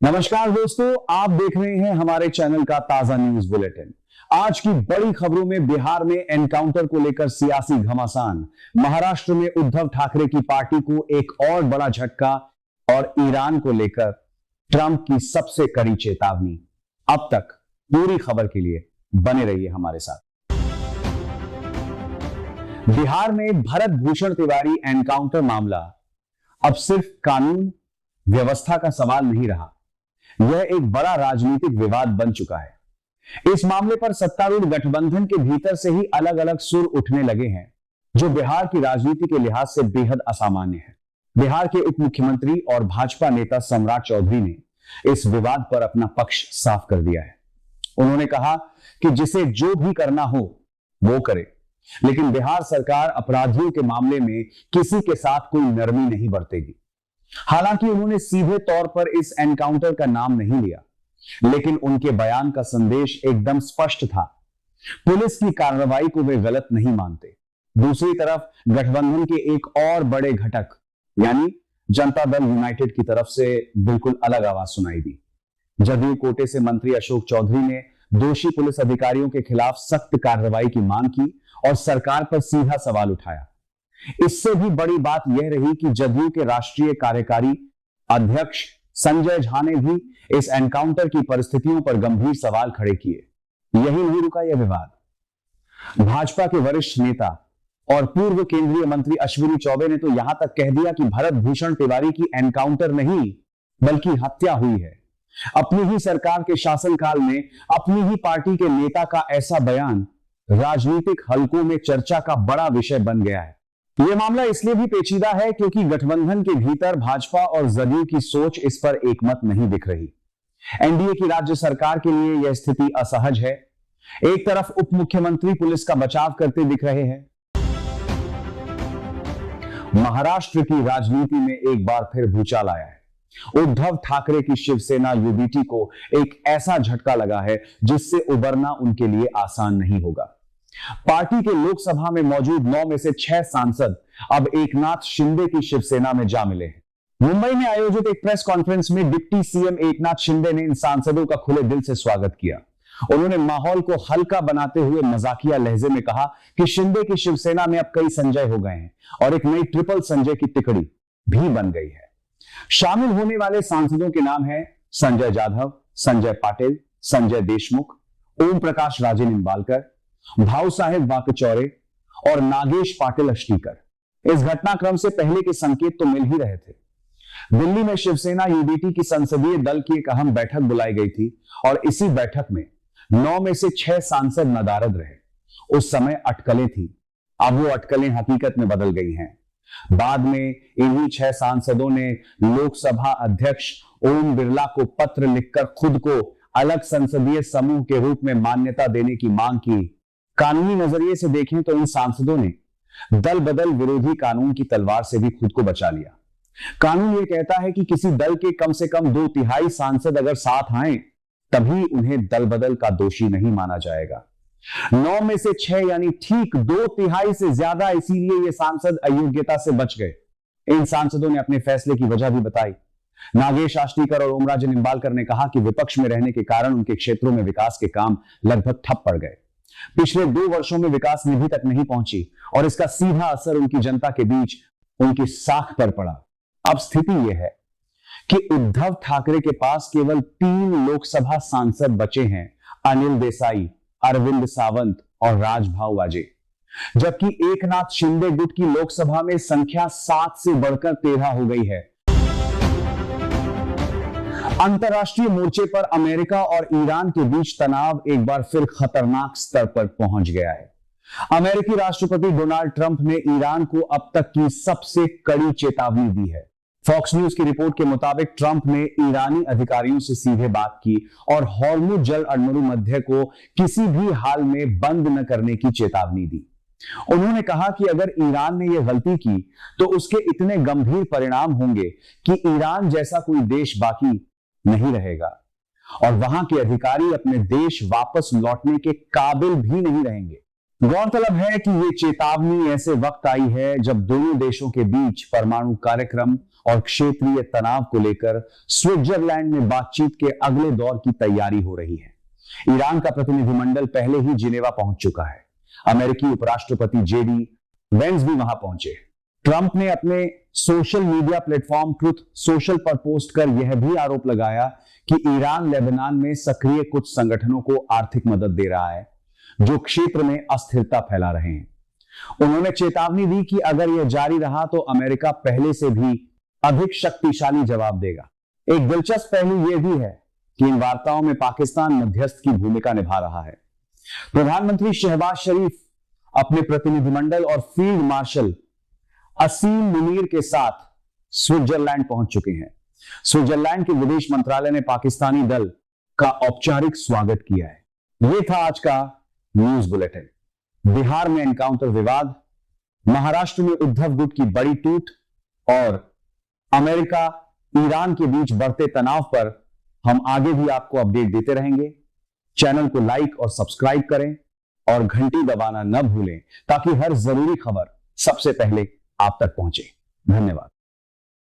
नमस्कार दोस्तों, आप देख रहे हैं हमारे चैनल का ताजा न्यूज बुलेटिन। आज की बड़ी खबरों में बिहार में एनकाउंटर को लेकर सियासी घमासान, महाराष्ट्र में उद्धव ठाकरे की पार्टी को एक और बड़ा झटका और ईरान को लेकर ट्रंप की सबसे कड़ी चेतावनी। अब तक पूरी खबर के लिए बने रहिए हमारे साथ। बिहार में भरत भूषण तिवारी एनकाउंटर मामला अब सिर्फ कानून व्यवस्था का सवाल नहीं रहा, यह एक बड़ा राजनीतिक विवाद बन चुका है। इस मामले पर सत्तारूढ़ गठबंधन के भीतर से ही अलग अलग सुर उठने लगे हैं, जो बिहार की राजनीति के लिहाज से बेहद असामान्य है। बिहार के उप मुख्यमंत्री और भाजपा नेता सम्राट चौधरी ने इस विवाद पर अपना पक्ष साफ कर दिया है। उन्होंने कहा कि जिसे जो भी करना हो वो करे, लेकिन बिहार सरकार अपराधियों के मामले में किसी के साथ कोई नरमी नहीं बरतेगी। हालांकि उन्होंने सीधे तौर पर इस एनकाउंटर का नाम नहीं लिया, लेकिन उनके बयान का संदेश एकदम स्पष्ट था। पुलिस की कार्रवाई को वे गलत नहीं मानते। दूसरी तरफ गठबंधन के एक और बड़े घटक यानी जनता दल यूनाइटेड की तरफ से बिल्कुल अलग आवाज सुनाई दी। जदयू कोटे से मंत्री अशोक चौधरी ने दोषी पुलिस अधिकारियों के खिलाफ सख्त कार्रवाई की मांग की और सरकार पर सीधा सवाल उठाया। इससे भी बड़ी बात यह रही कि जदयू के राष्ट्रीय कार्यकारी अध्यक्ष संजय झा ने भी इस एनकाउंटर की परिस्थितियों पर गंभीर सवाल खड़े किए। यही नहीं रुका यह विवाद। भाजपा के वरिष्ठ नेता और पूर्व केंद्रीय मंत्री अश्विनी चौबे ने तो यहां तक कह दिया कि भरत भूषण तिवारी की एनकाउंटर नहीं बल्कि हत्या हुई है। अपनी ही सरकार के शासनकाल में अपनी ही पार्टी के नेता का ऐसा बयान राजनीतिक हलकों में चर्चा का बड़ा विषय बन गया है। यह मामला इसलिए भी पेचीदा है क्योंकि गठबंधन के भीतर भाजपा और जदयू की सोच इस पर एकमत नहीं दिख रही। एनडीए की राज्य सरकार के लिए यह स्थिति असहज है। एक तरफ उप मुख्यमंत्री पुलिस का बचाव करते दिख रहे हैं। महाराष्ट्र की राजनीति में एक बार फिर भूचाल आया है। उद्धव ठाकरे की शिवसेना यूबीटी को एक ऐसा झटका लगा है जिससे उबरना उनके लिए आसान नहीं होगा। पार्टी के लोकसभा में मौजूद 9 में से 6 सांसद अब एकनाथ शिंदे की शिवसेना में जा मिले हैं। मुंबई में आयोजित एक प्रेस कॉन्फ्रेंस में डिप्टी सीएम एकनाथ शिंदे ने इन सांसदों का खुले दिल से स्वागत किया। उन्होंने माहौल को हल्का बनाते हुए मजाकिया लहजे में कहा कि शिंदे की शिवसेना में अब कई संजय हो गए हैं और एक नई ट्रिपल संजय की तिकड़ी भी बन गई है। शामिल होने वाले सांसदों के नाम हैं संजय जाधव, संजय पाटिल, संजय देशमुख, ओम प्रकाश राजे निंबालकर, भाऊ साहेब वाकचौरे और नागेश पाटिल अष्टीकर। इस घटनाक्रम से पहले के संकेत तो मिल ही रहे थे। दिल्ली में शिवसेना यूबीटी की संसदीय दल की एक अहम बैठक बुलाई गई थी और इसी बैठक में 9 में से 6 सांसद नदारद रहे। उस समय अटकलें थी, अब वो अटकलें हकीकत में बदल गई हैं। बाद में इन्हीं 6 सांसदों ने लोकसभा अध्यक्ष ओम बिरला को पत्र लिखकर खुद को अलग संसदीय समूह के रूप में मान्यता देने की मांग की। कानूनी नजरिए से देखें तो इन सांसदों ने दल बदल विरोधी कानून की तलवार से भी खुद को बचा लिया। कानून यह कहता है कि किसी दल के कम से कम 2/3 सांसद अगर साथ आए तभी उन्हें दल बदल का दोषी नहीं माना जाएगा। 9 में से 6 यानी ठीक 2/3 से ज्यादा, इसीलिए ये सांसद अयोग्यता से बच गए। इन सांसदों ने अपने फैसले की वजह भी बताई। नागेश आष्टीकर और ओमराज निंबालकर ने कहा कि विपक्ष में रहने के कारण उनके क्षेत्रों में विकास के काम लगभग ठप पड़ गए। पिछले 2 वर्षों में विकास निधि तक नहीं पहुंची और इसका सीधा असर उनकी जनता के बीच उनकी साख पर पड़ा। अब स्थिति यह है कि उद्धव ठाकरे के पास केवल 3 लोकसभा सांसद बचे हैं, अनिल देसाई, अरविंद सावंत और राजभाऊ वाजे, जबकि एकनाथ शिंदे गुट की लोकसभा में संख्या 7 से बढ़कर 13 हो गई है। अंतरराष्ट्रीय मोर्चे पर अमेरिका और ईरान के बीच तनाव एक बार फिर खतरनाक स्तर पर पहुंच गया है। अमेरिकी राष्ट्रपति डोनाल्ड ट्रंप ने ईरान को अब तक की सबसे कड़ी चेतावनी दी है। फॉक्स न्यूज की रिपोर्ट के मुताबिक ट्रंप ने ईरानी अधिकारियों से सीधे बात की और हॉर्मुज जल अणु मध्य को किसी भी हाल में बंद न करने की चेतावनी दी। उन्होंने कहा कि अगर ईरान ने यह गलती की तो उसके इतने गंभीर परिणाम होंगे कि ईरान जैसा कोई देश बाकी नहीं रहेगा और वहां के अधिकारी अपने देश वापस लौटने के काबिल भी नहीं रहेंगे। गौरतलब है कि यह चेतावनी ऐसे वक्त आई है जब दोनों देशों के बीच परमाणु कार्यक्रम और क्षेत्रीय तनाव को लेकर स्विट्जरलैंड में बातचीत के अगले दौर की तैयारी हो रही है। ईरान का प्रतिनिधिमंडल पहले ही जिनेवा पहुंच चुका है। अमेरिकी उपराष्ट्रपति जेडी वेंस भी वहां पहुंचे। ट्रंप ने अपने social media platform truth social पर पोस्ट कर यह भी आरोप लगाया कि ईरान लेबनान में सक्रिय कुछ संगठनों को आर्थिक मदद दे रहा है जो क्षेत्र में अस्थिरता फैला रहे हैं। उन्होंने चेतावनी दी कि अगर यह जारी रहा तो अमेरिका पहले से भी अधिक शक्तिशाली जवाब देगा। एक दिलचस्प पहलू यह भी है कि इन वार्ताओं में पाकिस्तान मध्यस्थ की भूमिका निभा रहा है। प्रधानमंत्री शहबाज शरीफ अपने प्रतिनिधिमंडल और फील्ड मार्शल असीम मुनीर के साथ स्विट्जरलैंड पहुंच चुके हैं। स्विट्जरलैंड के विदेश मंत्रालय ने पाकिस्तानी दल का औपचारिक स्वागत किया है। यह था आज का न्यूज बुलेटिन। बिहार में एनकाउंटर विवाद, महाराष्ट्र में उद्धव गुट की बड़ी टूट और अमेरिका ईरान के बीच बढ़ते तनाव पर हम आगे भी आपको अपडेट देते रहेंगे। चैनल को लाइक और सब्सक्राइब करें और घंटी दबाना न भूलें ताकि हर जरूरी खबर सबसे पहले आप तक पहुंचे। धन्यवाद।